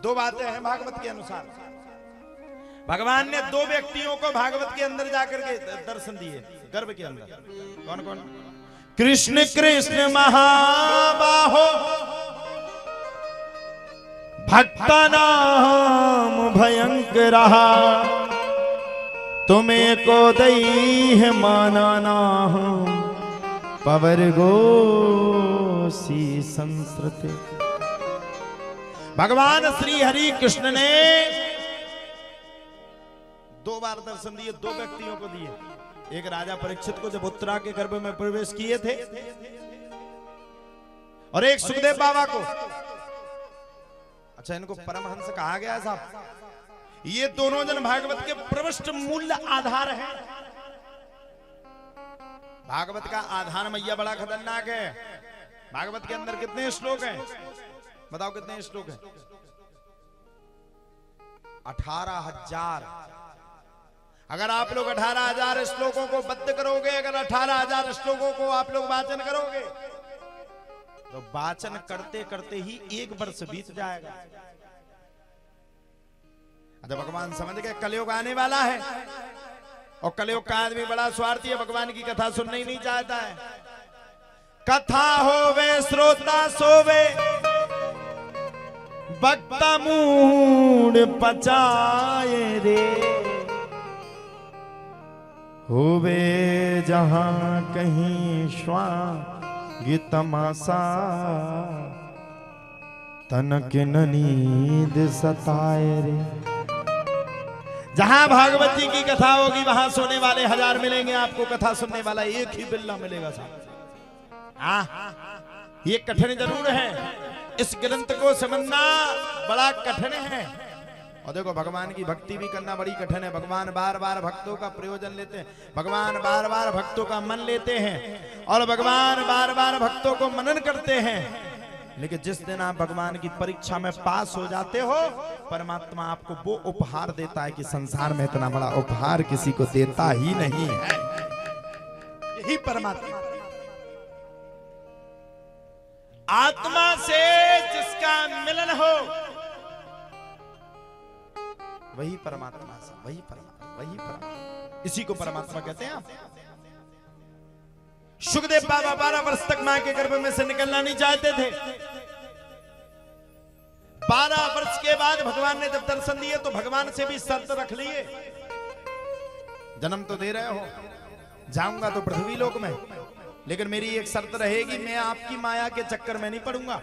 दो बातें हैं भागवत के अनुसार। भगवान ने दो व्यक्तियों को भागवत के अंदर जाकर के दर्शन दिए, गर्भ के अंदर। कौन कौन? कृष्ण कृष्ण महाबाहो भक्ता नाम भयंकर रहा, तुम्हें को दई है माना नाम पवर गोसी संस्कृति। भगवान श्री हरि कृष्ण ने दो बार दर्शन दिए, दो व्यक्तियों को दिए। एक राजा परीक्षित को जब उत्तरा के गर्भ में प्रवेश किए थे, और एक सुखदेव बाबा को। अच्छा, इनको परमहंस कहा गया है साहब। ये दोनों जन भागवत के प्रविष्ट मूल्य आधार हैं। भागवत का आधार मैया बड़ा खतरनाक है। भागवत के अंदर कितने श्लोक हैं? बताओ कितने श्लोक हैं? 18,000। अगर आप लोग 18,000 श्लोकों को बद्ध करोगे, अगर 18,000 श्लोकों को आप लोग वाचन करोगे, तो वाचन करते करते ही 1 वर्ष बीत जाएगा। अच्छा, भगवान समझ गए कलयुग आने वाला है, और कलयुग का आदमी बड़ा स्वार्थी है, भगवान की कथा सुनना ही नहीं चाहता है। कथा होवे श्रोता सोवे, भक्ता मूड पचाए रे, होवे जहां कहीं श्वांग तमाशा, तनक नींद सताए रे। जहां भागवत जी की कथा होगी वहां सोने वाले 1000 मिलेंगे, आपको कथा सुनने वाला एक ही बिल्ला मिलेगा साहब। ये कठिन जरूर है, इस ग्रंथ को समझना बड़ा कठिन है। और देखो, भगवान की भक्ति भी करना बड़ी कठिन है। भगवान बार बार भक्तों का प्रयोजन लेते हैं, भगवान बार बार भक्तों का मन लेते हैं, और भगवान बार बार भक्तों को मनन करते हैं। लेकिन जिस दिन आप भगवान की परीक्षा में पास हो जाते हो, परमात्मा आपको वो उपहार देता है कि संसार में इतना बड़ा उपहार किसी को देता ही नहीं है। यही परमात्मा। आत्मा से जिसका मिलन हो, वही परमात्मा से, वही परमात्मा, वही परमात्मा। इसी को परमात्मा कहते हैं आप। सुखदेव बाबा 12 वर्ष तक मां के गर्भ में से निकलना नहीं चाहते थे। 12 वर्ष के बाद भगवान ने जब दर्शन दिए, तो भगवान से भी शर्त रख लिए, जन्म तो दे रहे हो, जाऊंगा तो पृथ्वी लोक में, लेकिन मेरी एक शर्त रहेगी, मैं आपकी माया के चक्कर में नहीं पड़ूंगा।